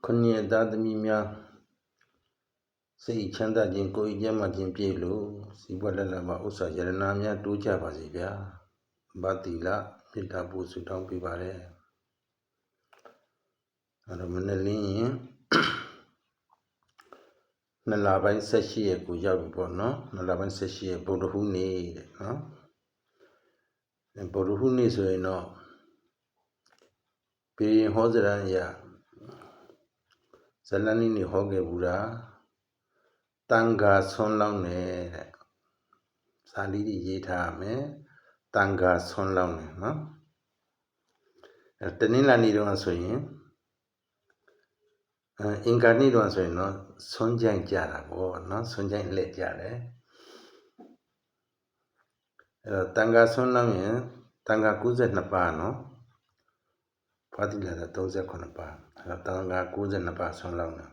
ခုနှစ်အသားသမီးများစိတ်ချမ်းသာခြင်းကိုယ်ကျမ်းမာခြင်းပြည့်လို့စီးပွားလက်လာမှာဥစ္စာယရနာများတိုးကြပါစေဗျာဗတ္တိလမေတ္တာပို့ဆုတောင်းပေးပါရစေအဲ့တော့မနေ့လင်းရင်နှစ်လပိုင်း18ရက်ကိုရောက်ပြီပေါ့နော်နှစ်လပိုင်း18ရက်ဗုဒ္ဓဟူးနေ့တဲ့နော်ဗုဒ္ဓဟူးနေ့ဆိုရင်တော့ပေရင်ဟောစရံရဇလန်းနေဟောခဲ့ဘူးလားတန်ခါဆွန်းလောင်းနေတဲ့စာလေးတွေရေးထားမယ်တန်ခါဆွန်းလောင်းနေနော်တနင်္လာနေ့တော့ဆိုရင်အင်္ဂါနေ့တော့ဆိုရင်တော့ဆွန်းကြိုင်ကြတာပေါ့နော်ဆွန်းကြိုင်လှည့်ကြတယ်အဲ့တော့တန်ခါဆွန်းလောင်းရင်တန်ခါ92ပါးနော်ဖာတိလာ38ပါးအဲ့တော့တန်ခါ92ပါးဆွန်းလောင်းတာ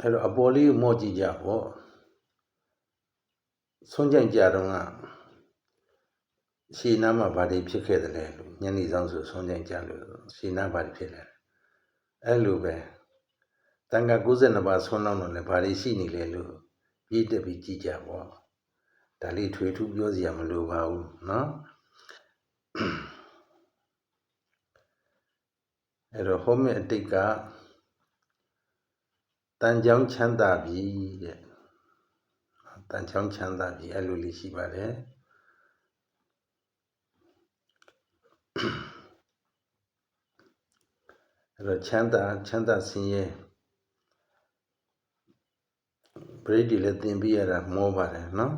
အဲ့တော့အပေါ်လေးကိုမော့ကြည့်ကြပေါ့ဆွန်းကြိုင်ကြတော့ရှည်နားမှာဘာတွေဖြစ်ခဲ့တယ်လဲလို့ညနေဆောင်ဆိုဆွန်းကြိုင်ကြလို့ရှည်နားဘာတွေဖြစ်လဲအဲ့လိုပဲတန်ခါ92ပါးဆွန်းလောင်းတော့လည်းဘာတွေရှိနေလဲလို့ပြည့်တက်ပြီးကြည့်ကြပေါ့ဒါလေးထွေထူးပြောစရာမလိုပါဘူးနော်အဲ့တော့ဟောမယ့်အတိတ်ကတန်ချောင်းချမ်းသာပြီတဲ့တန်ချောင်းချမ်းသာပြီအဲ့လိုလေးရှိပါတယ်အဲ့တော့ချမ်းသာဆင်းရဲပရိဒီလည်းသင်ပြရတာမောပါတယ်နော်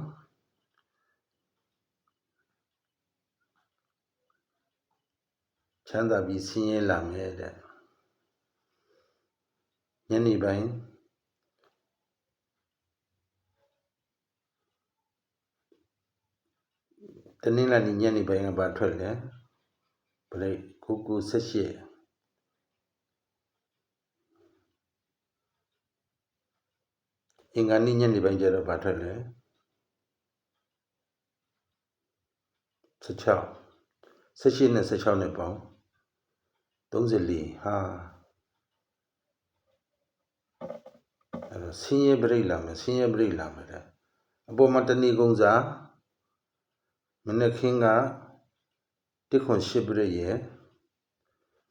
ချမ်းသာပြီးဆင်းရဲလာမယ်တဲ့ညနေပိုင်းတနင်္လာနေ့ညနေပိုင်းကဘာထွက်လဲပရိ998အင်္ဂါနေ့ညနေပိုင်းကျတော့ဘာထွက်လဲ16 18နဲ့16နဲ့ပေါင်း34ဟာအဲ့တော့ဆင်းရဲပရိလာမယ်တဲ့အပေါ်မှာတဏီကုံစားမနေ့ခင်းက108ပရိရဲ့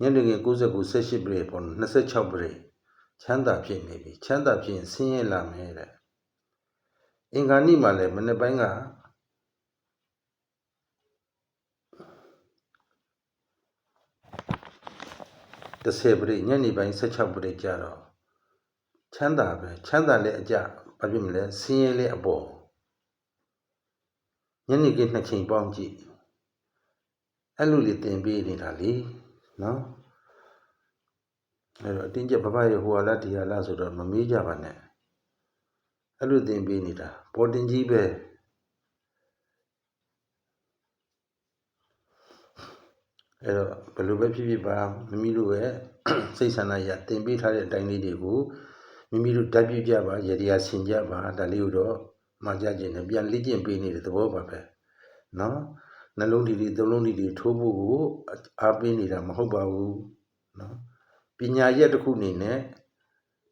ညနေခင်း99 18ပရိပေါ့26ပရိချမ်းသာဖြစ်နေပြီချမ်းသာဖြစ်ရင်ဆင်းရဲလာမယ်တဲ့အင်္ဂါနေ့မှာလည်းမနေ့ပိုင်းက10ပရိညနေပိုင်း16ပရိကြတော့ချမ်းသာပဲချမ်းသာလည်းအကြဘာဖြစ်မလဲဆင်းရဲလည်းအပေါ်ညနေခင်း2ချိန်ပေါင်းကြည့်အဲ့လိုလေးသင်ပေးနေတာလေနော်အဲ့တော့အတင်းကျပ်ဘဘရဲ့ဟိုဟာလားဒီဟာလားဆိုတော့မမေးကြပါနဲ့အဲ့လိုသင်ပေးနေတာပေါ်တင်ကြီးပဲအဲ့တော့ဘယ်လိုပဲဖြစ်ဖြစ်ပါမိမိတို့ရဲ့စိတ်ဆန္ဒရသင်ပေးထားတဲ့အတိုင်းလေးတွေကိုမိမိတို့ဓာတ်ပြုကြပါရတရားဆင်ကြပါဒါလေးကိုတော့မှားကြခြင်းနဲ့ပြန်လေ့ကျင့်ပေးနေတဲ့သဘောပါပဲနော်နှလုံးထီတွေသုံးလုံးထီတွေထိုးဖို့ကိုအားပေးနေတာမဟုတ်ပါဘူးနော်ပညာရက်တစ်ခုအနေနဲ့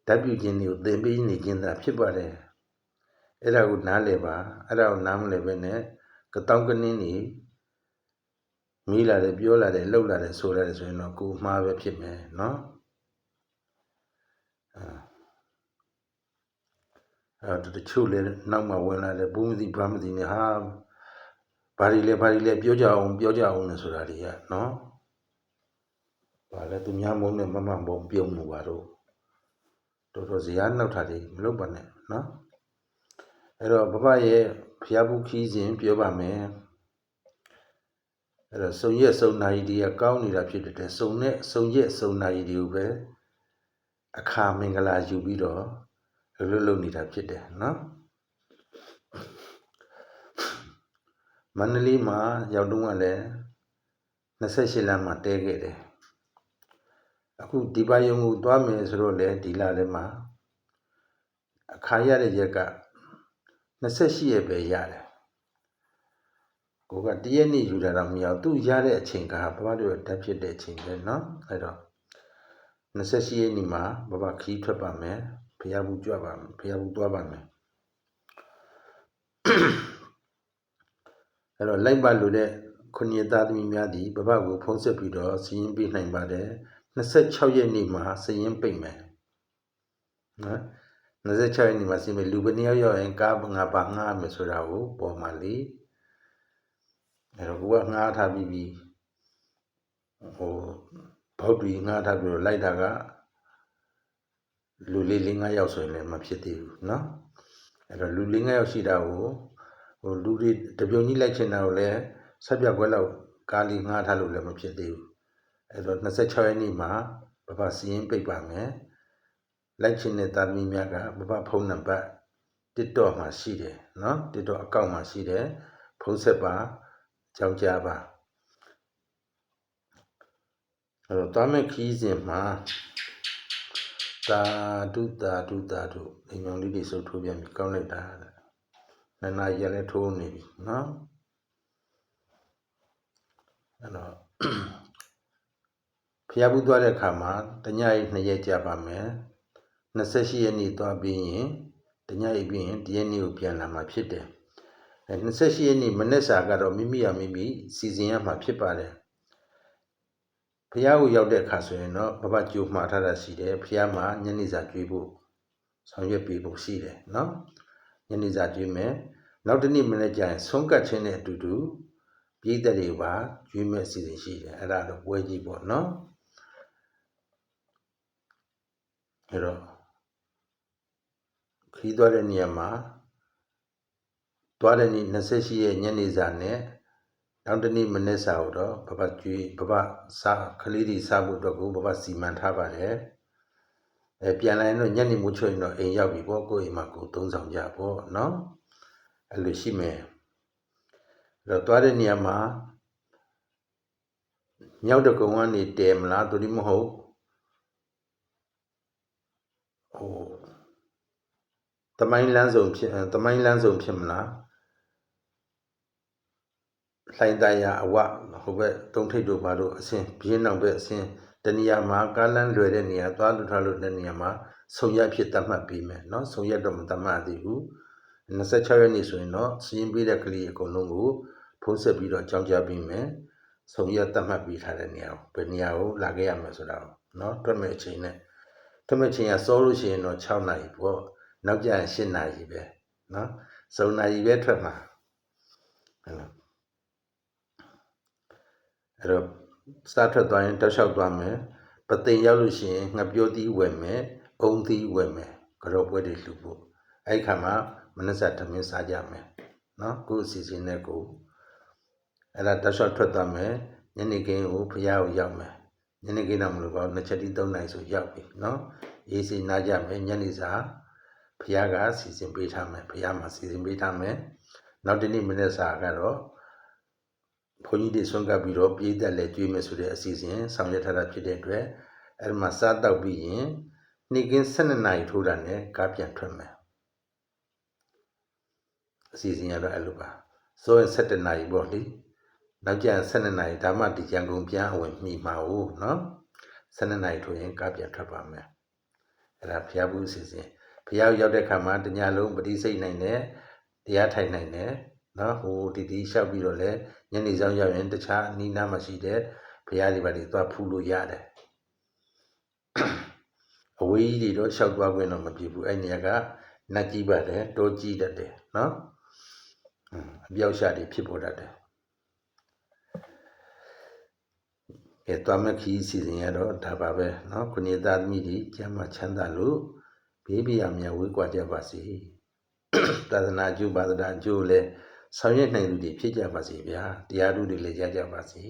ဓာတ်ပြုခြင်းတွေကိုသင်ပေးနေခြင်းသာဖြစ်ပါတယ်အဲ့ဒါကိုနားလည်ပါအဲ့ဒါကိုနားမလည်ပဲနဲ့ကတောင်းကနင်းနေမိလာတယ်ပြောလာတယ်လှုပ်လာတယ်ဆိုရတယ်ဆိုရင်တော့ကိုမှားပဲဖြစ်မယ်နော်အဲ့တချို့လည်းနောက်မှဝင်လာတယ်ဘူးမသိဘာမသိနဲ့ဟာဘာတွေလဲပြောကြအောင်လဲဆိုတာတွေကနော်ဘာလဲသူများမုန်းနဲ့မမမုန်းပြုံးလို့ပါတော့တော်တော်ဇရာနောက်ထားတယ်မလုပ်ပါနဲ့နော်အဲ့တော့ဘဘရဲ့ဖျားဘူးခီးစဉ်ပြောပါမယ်အဲ့တော့စုံရက်စုံနာရီတွေကကောင်းနေတာဖြစ်တဲ့စုံရက်စုံနာရီတွေကိုပဲအခါမင်္ဂလာယူပြီးတော့လုပ်နေတာဖြစ်တယ်နော်မန္တလေးမှာရောက်တော့ကလည်း28လမ်းမှာတဲခဲ့တယ်အခုဒီပါယုံကိုသွားမယ်ဆိုတော့လေဒီလထဲမှာအခါရတဲ့ရက်က28ရက်ပဲရတယ် ကိုကတရက်နေ့ယူတာတော့မရဘူးသူရတဲ့အချိန်ကဘဘတို့ဓာတ်ဖြစ်တဲ့အချိန်ပဲเนาะအဲ့တော့28ရက်နေ့မှာဘဘခီးထွက်ပါမယ်ဖျားဘူးကြွပါမယ်ဖျားဘူးသွားပါမယ်အဲ့တော့လိုက်ပါလို့တဲ့ခုနှစ်သားသမီးများသည်ဘဘကိုဖုံးဆက်ပြီးတော့စီရင်ပေးနိုင်ပါတယ်26ရက်နေ့မှာစီရင်ပိတ်မယ်နော်26ရက်နေ့မှာစီရင်လူဘယ်နှယောက်ရောက်ရင်ကားငါပါငှားမယ်ဆိုတာကိုပေါ်မှာလေအဲ့တော့ကိုကငှားထားပြီးပြီဘောက်တွေငှားထားပြီးတော့လိုက်တာကလူလေး5ယောက်ဆိုရင်လည်းမဖြစ်သေးဘူးเนาะအဲ့တော့လူ5ယောက်ရှိတာကိုလူတွေတပြုံကြီးလိုက်ချင်တာကိုလည်းဆက်ပြက်ခွဲလောက်ကားလေးငှားထားလို့လည်းမဖြစ်သေးဘူးအဲ့တော့26ရက်နေ့မှာဘဘစီရင်ပိတ်ပါမယ်လိုက်ချင်တဲ့သားသမီးများကဘဘဖုန်းနံပါတ် TikTok မှာရှိတယ်เนาะ TikTok အကောင့်မှာရှိတယ်ဖုန်းဆက်ပါကြောင်းကြပါအဲ့တော့တားမဲ့ခီးစဉ်မှာတာဒုအိမ်မောင်လေးတွေစုပ်ထိုးပြန်ပြီကောင်းလိုက်တာနာနာရလည်းထိုးနေပြီเนาะအဲ့တော့ဖျားဘူးသွားတဲ့အခါမှာတညအိ2ရက်ကြာပါမယ်28ရက်နေ့သွားပြီးရင်တညအိပြီးရင်ဒီရက်နေ့ကိုပြန်လာမှာဖြစ်တယ်28ရက်နေ့မနေ့စာကတော့မိမိစီစဉ်ရမှာဖြစ်ပါတယ်ဖျားကိုရောက်တဲ့အခါဆိုရင်တော့ဘဘကြိုမှားထားတာရှိတယ်ဖျားမှာညနေစာကျွေးဖို့ဆောင်ရွက်ပေးဖို့ရှိတယ်เนาะညနေစာကျွေးမယ်နောက်တစ်နေ့မနေ့ကျရင်ဆုံးကတ်ခြင်းနဲ့အတူတူပြည်သက်တွေပါကျွေးမဲ့အစီအစဉ်ရှိတယ်အဲ့ဒါတော့ပွဲကြီးပေါ့เนาะအဲ့တော့ခီးသွားတဲ့နေရာမှာသွားတဲ့နေ့28ရက်ညနေစာနဲ့နောက်တစ်နေ့မနေ့စာကိုတော့ဘဘစားခလေးတွေစားဖို့အတွက်ကိုဘဘစီမံထားပါတယ်ပြန်လာရင်တော့ညနေမိုးချိုရင်တော့အိမ်ရောက်ပြီပေါ့ကိုယ်အိမ်မှာကိုသုံးဆောင်ကြပေါ့เนาะအဲ့လိုရှိမယ်အဲ့တော့သွားတဲ့နေရာမှာမြောက်တကုံကနေတဲမလားသူဒီမဟုတ်တမိုင်းလန်းဆောင်ဖြစ်မလားလှိုင်းသားရအဝဟိုဘက်တုံးထိပ်တို့ဘာလို့အစင်ပြင်းနောက်ဘက်အစင်တနေရာမှာကားလန်းလွယ်တဲ့နေရာသွားလို့ထားလို့တဲ့နေရာမှာဆုံရက်ဖြစ်သတ်မှတ်ပြီးမယ်เนาะဆုံရက်တော့မသတ်မှတ်သေးဘူး26ရက်နေ့ဆိုရင်တော့စီးရင်ပေးတဲ့ကလေးအကုန်လုံးကိုဖုံးဆက်ပြီးတော့အကြောင်းကြားပြီးမယ်ဆုံရက်သတ်မှတ်ပြီးထားတဲ့နေရာကိုဘယ်နေရာကိုလာခဲ့ရမယ်ဆိုတာကိုเนาะတွက်မဲ့အချိန်နဲ့တွက်မဲ့ချိန်ကစောလို့ရှိရင်တော့6နာရီပေါ့နောက်ကျရင်8နာရီပဲเนาะစုံနာရီပဲထွက်မှာအဲ့တော့စားထွက်သွားရင်တောက်လျှောက်သွားမယ်ပသိမ်ရောက်လို့ရှိရင်ငှက်ပြောသီးဝယ်မယ်အုံသီးဝယ်မယ်ကြောပွဲတွေလှူဖို့အဲ့ခါမှာမနက်စာထမင်းစားကြမယ်เนาะကိုယ်အစီအစဉ်နဲ့ကိုအဲ့ဒါတောက်လျှောက်ထွက်သွားမယ်ညနေခင်းကိုဖျားကိုရောက်မယ်ညနေခင်းတော့မလို့ပါ2ချက်တိ3နိုင်ဆိုရောက်ပြီเนาะရေးစီနားကြမယ်ညနေစာဖျားကစီစဉ်ပေးထားမယ်ဖျားမှာစီစဉ်ပေးထားမယ်နောက်ဒီနေ့မနေ့စာကတော့ဘုန်းကြီးတွေဆွမ်းကပ်ပြီးတော့ပြည်သက်လဲကျွေးမယ်ဆိုတဲ့အစီအစဉ်ဆောင်ရွက်ထားတာဖြစ်တဲ့အတွက်အဲ့ဒီမှာစားတောက်ပြီးရင်နေ့ကင်း12နာရီထိုးတာနဲ့ကားပြန်ထွက်မယ်အစီအစဉ်ကတော့အဲ့လိုပါဆိုရင်17နာရီပေါ့လေနောက်ကျရင်12နာရီဒါမှဒီရန်ကုန်ပြန်အဝင်မိမှာ哦เนาะ12နာရီထိုးရင်ကားပြန်ထွက်ပါမယ်အဲ့ဒါဖျားဘူးအစီအစဉ်ဖျားရောက်တဲ့ခါမှာတညလုံးပဋိစိတ်နိုင်တယ်တရားထိုင်နိုင်တယ်နော်ဟိုတီလျှောက်ပြီးတော့လဲညနေဆောင်ရောက်ရင်တခြားနီးနားမှာရှိတဲ့ဘုရားတွေပါတွေသွားဖူးလို့ရတယ်အဝေးကြီးတွေတော့လျှောက်သွားခွင့်တော့မပြဘူးအဲ့နေရာကနတ်ကြီးပါတယ်တောကြီးတတ်တယ်နော်အပြောက်ရှာတွေဖြစ်ပေါ်တတ်တယ်သွားမခီးစီစဉ်ရတော့ဒါပါပဲနော်ခုနှစ်သားသမီးတွေကျမ်းမာချမ်းသာလို့ဘေးပြာများဝေးကွာကြပါစေသာသနာ့ကျိုးဘာသာကျိုးလဲဆောင်ရွက်နိုင်သူတွေဖြစ်ကြပါစေဗျာတရားဓုတွေလည်းရကြပါစေ